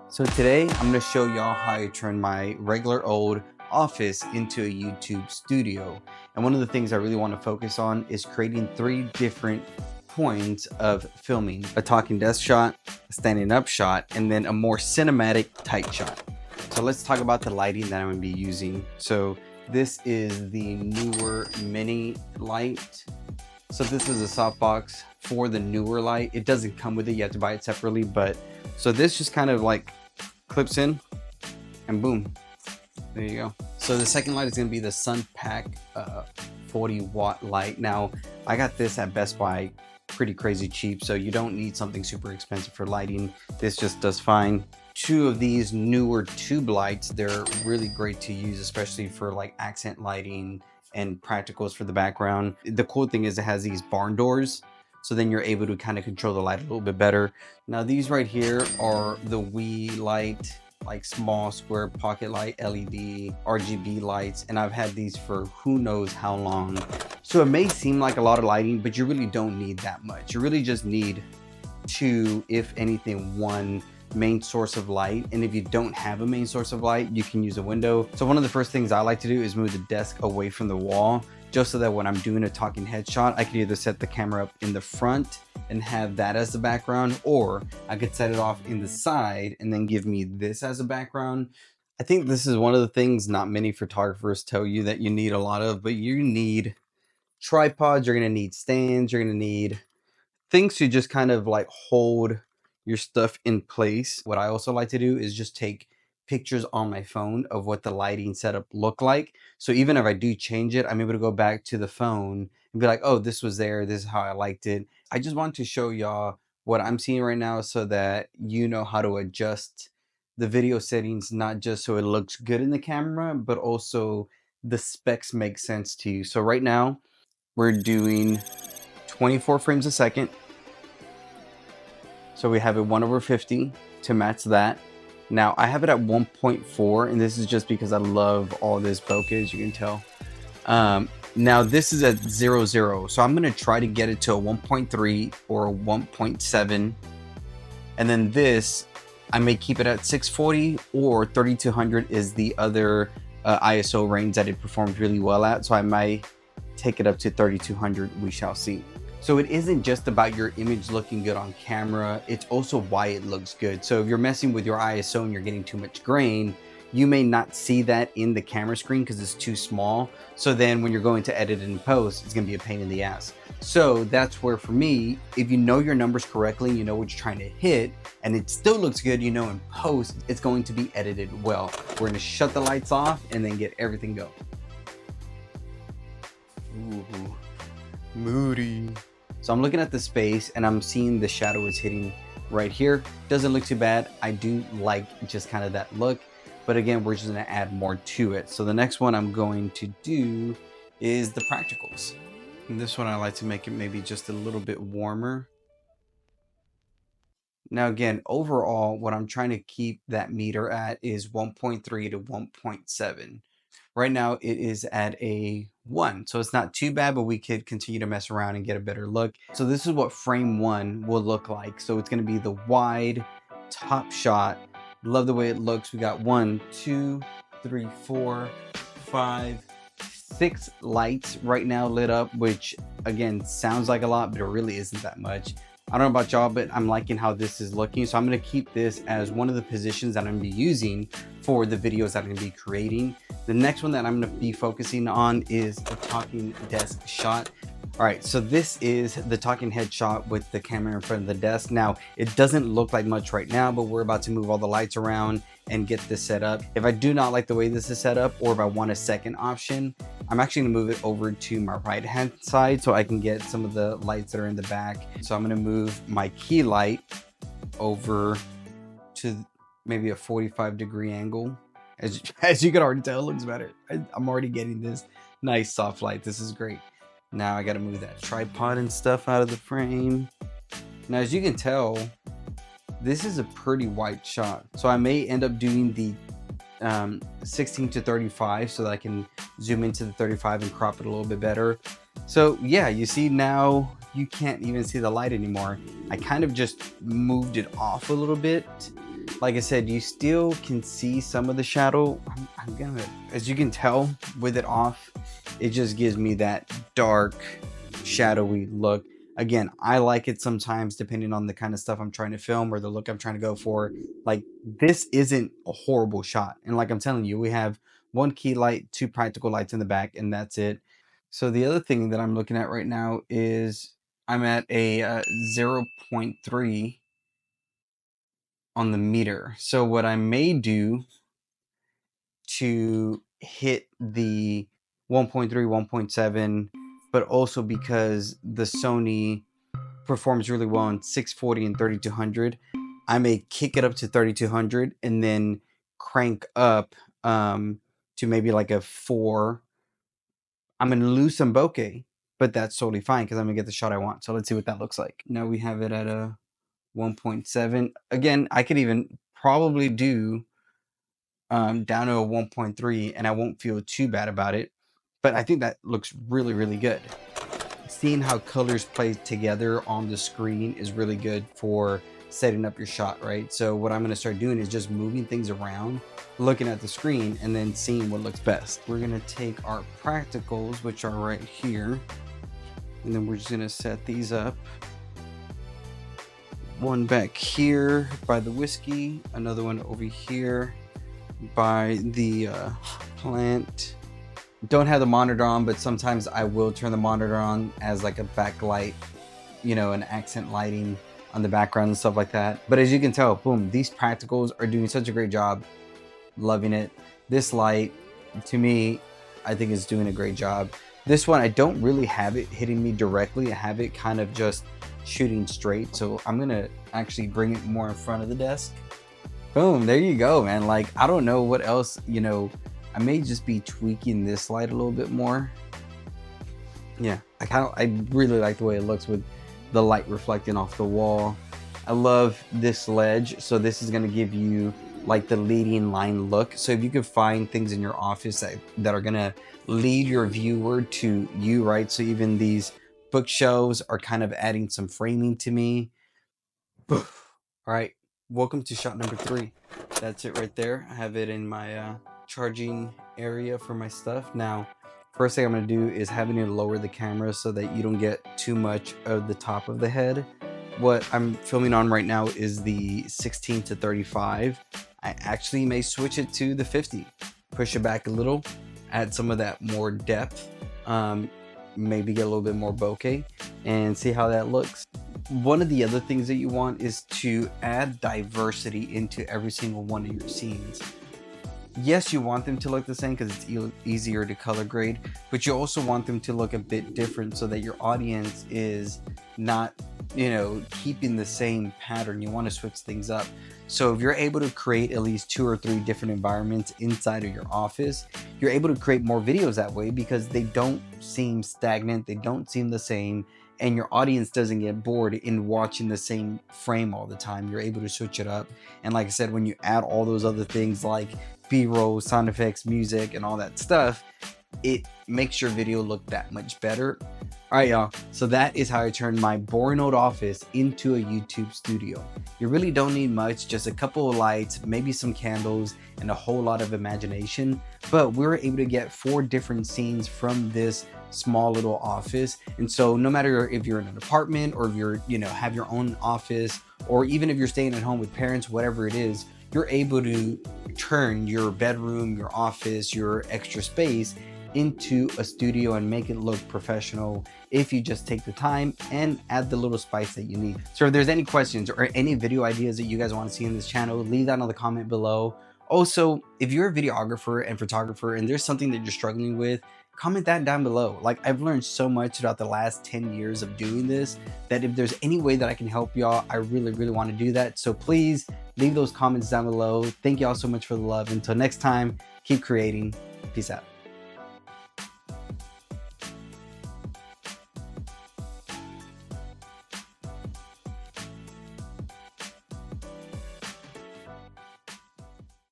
So today I'm going to show y'all how I turn my regular old office into a YouTube studio. And one of the things I really want to focus on is creating 3 different points of filming: a talking desk shot, a standing up shot, and then a more cinematic tight shot. So let's talk about the lighting that I'm going to be using. So this is the newer mini light. So this is a softbox for the newer light. It doesn't come with it, you have to buy it separately, but so this just kind of like clips in and boom, there you go. So the second light is going to be the Sunpack 40-watt light. Now I got this at Best Buy pretty crazy cheap, so you don't need something super expensive for lighting. This just does fine. 2 of these newer tube lights, they're really great to use, especially for like accent lighting and practicals for the background. The cool thing is it has these barn doors, so then you're able to kind of control the light a little bit better. Now these right here are the Wii light, like small square pocket light LED RGB lights, and I've had these for who knows how long. So it may seem like a lot of lighting, but you really don't need that much. You really just need 2, if anything, 1 main source of light. And if you don't have a main source of light, you can use a window. So one of the first things I like to do is move the desk away from the wall, just so that when I'm doing a talking head shot, I can either set the camera up in the front and have that as the background, or I could set it off in the side and then give me this as a background. I think this is one of the things not many photographers tell you that you need a lot of, but you need tripods, you're gonna need stands, you're gonna need things to just kind of like hold your stuff in place. What I also like to do is just take pictures on my phone of what the lighting setup look like. So even if I do change it, I'm able to go back to the phone and be like, oh, this was there, this is how I liked it. I just want to show y'all what I'm seeing right now so that you know how to adjust the video settings, not just so it looks good in the camera, but also the specs make sense to you. So right now we're doing 24 frames a second. So we have it 1/50 to match that. Now I have it at 1.4, and this is just because I love all this bokeh, as you can tell. Now this is at 0.0, so I'm gonna try to get it to a 1.3 or a 1.7, and then this I may keep it at 640 or 3200 is the other ISO range that it performs really well at. So I might take it up to 3200. We shall see. So it isn't just about your image looking good on camera, it's also why it looks good. So if you're messing with your ISO and you're getting too much grain, you may not see that in the camera screen because it's too small. So then when you're going to edit and post, it's gonna be a pain in the ass. So that's where, for me, if you know your numbers correctly, you know what you're trying to hit, and it still looks good, you know in post, it's going to be edited well. We're gonna shut the lights off and then get everything going. Ooh, moody. So I'm looking at the space and I'm seeing the shadow is hitting right here. Doesn't look too bad. I do like just kind of that look, but again, we're just gonna add more to it. So the next one I'm going to do is the practicals. And this one I like to make it maybe just a little bit warmer. Now again, overall, what I'm trying to keep that meter at is 1.3 to 1.7. Right now it is at a 1, so it's not too bad, but we could continue to mess around and get a better look. So this is what frame 1 will look like. So it's going to be the wide top shot. Love the way it looks. We got 1, 2, 3, 4, 5, 6 lights right now lit up, which again sounds like a lot, but it really isn't that much. I don't know about y'all, but I'm liking how this is looking. So I'm going to keep this as one of the positions that I'm going to be using for the videos that I'm going to be creating. The next one that I'm going to be focusing on is the talking desk shot. All right, so this is the talking head shot with the camera in front of the desk. Now, it doesn't look like much right now, but we're about to move all the lights around and get this set up. If I do not like the way this is set up, or if I want a second option, I'm actually gonna move it over to my right hand side so I can get some of the lights that are in the back. So I'm gonna move my key light over to maybe a 45-degree angle. As you can already tell, it looks better. I'm already getting this nice soft light. This is great. Now I got to move that tripod and stuff out of the frame. Now, as you can tell, this is a pretty wide shot. So I may end up doing the 16 to 35 so that I can zoom into the 35 and crop it a little bit better. So yeah, you see now you can't even see the light anymore. I kind of just moved it off a little bit like I said, you still can see some of the shadow. I'm gonna, as you can tell with it off, it just gives me that dark, shadowy look. Again, I like it sometimes depending on the kind of stuff I'm trying to film or the look I'm trying to go for. Like, this isn't a horrible shot. And like I'm telling you, we have one key light, two practical lights in the back, and that's it. So the other thing that I'm looking at right now is I'm at a 0.3 on the meter. So what I may do to hit the 1.3, 1.7, but also because the Sony performs really well in 640 and 3200, I may kick it up to 3200 and then crank up to maybe like a 4. I'm going to lose some bokeh, but that's totally fine because I'm going to get the shot I want. So let's see what that looks like. Now we have it at a 1.7. Again, I could even probably do down to a 1.3 and I won't feel too bad about it. But I think that looks really, really good. Seeing how colors play together on the screen is really good for setting up your shot, right? So what I'm going to start doing is just moving things around, looking at the screen, and then seeing what looks best. We're going to take our practicals, which are right here, and then we're just going to set these up. One back here by the whiskey, another one over here by the plant. Don't have the monitor on, but sometimes I will turn the monitor on as like a backlight, you know, an accent lighting on the background and stuff like that. But as you can tell, boom, these practicals are doing such a great job. Loving it. This light, to me, I think is doing a great job. This one, I don't really have it hitting me directly. I have it kind of just shooting straight. So I'm gonna actually bring it more in front of the desk. Boom, there you go, man. Like, I don't know what else, you know, I may just be tweaking this light a little bit more. Yeah, I really like the way it looks with the light reflecting off the wall. I love this ledge. So this is gonna give you like the leading line look. So if you could find things in your office that are gonna lead your viewer to you, right? So even these bookshelves are kind of adding some framing to me. All right, welcome to shot number 3. That's it right there. I have it in my charging area for my stuff. Now, first thing I'm going to do is having to lower the camera so that you don't get too much of the top of the head. What I'm filming on right now is the 16 to 35. I actually may switch it to the 50, push it back a little, add some of that more depth, maybe get a little bit more bokeh, and see how that looks. One of the other things that you want is to add diversity into every single one of your scenes. Yes, you want them to look the same because it's easier to color grade, but you also want them to look a bit different so that your audience is not, you know, keeping the same pattern. You want to switch things up. So if you're able to create at least 2 or 3 different environments inside of your office, you're able to create more videos that way because they don't seem stagnant, they don't seem the same, and your audience doesn't get bored in watching the same frame all the time. You're able to switch it up. And like I said, when you add all those other things like B-roll, sound effects, music, and all that stuff, it makes your video look that much better. All right, y'all. So that is how I turned my boring old office into a YouTube studio. You really don't need much, just a couple of lights, maybe some candles, and a whole lot of imagination. But we were able to get 4 different scenes from this small little office. And so no matter if you're in an apartment or if you're, you know, have your own office, or even if you're staying at home with parents, whatever it is, you're able to turn your bedroom, your office, your extra space into a studio and make it look professional if you just take the time and add the little spice that you need. So if there's any questions or any video ideas that you guys want to see in this channel, leave that on the comment below. Also, if you're a videographer and photographer and there's something that you're struggling with, comment that down below. Like, I've learned so much throughout the last 10 years of doing this that if there's any way that I can help y'all, I really, really want to do that. So please leave those comments down below. Thank y'all so much for the love. Until next time, keep creating. Peace out.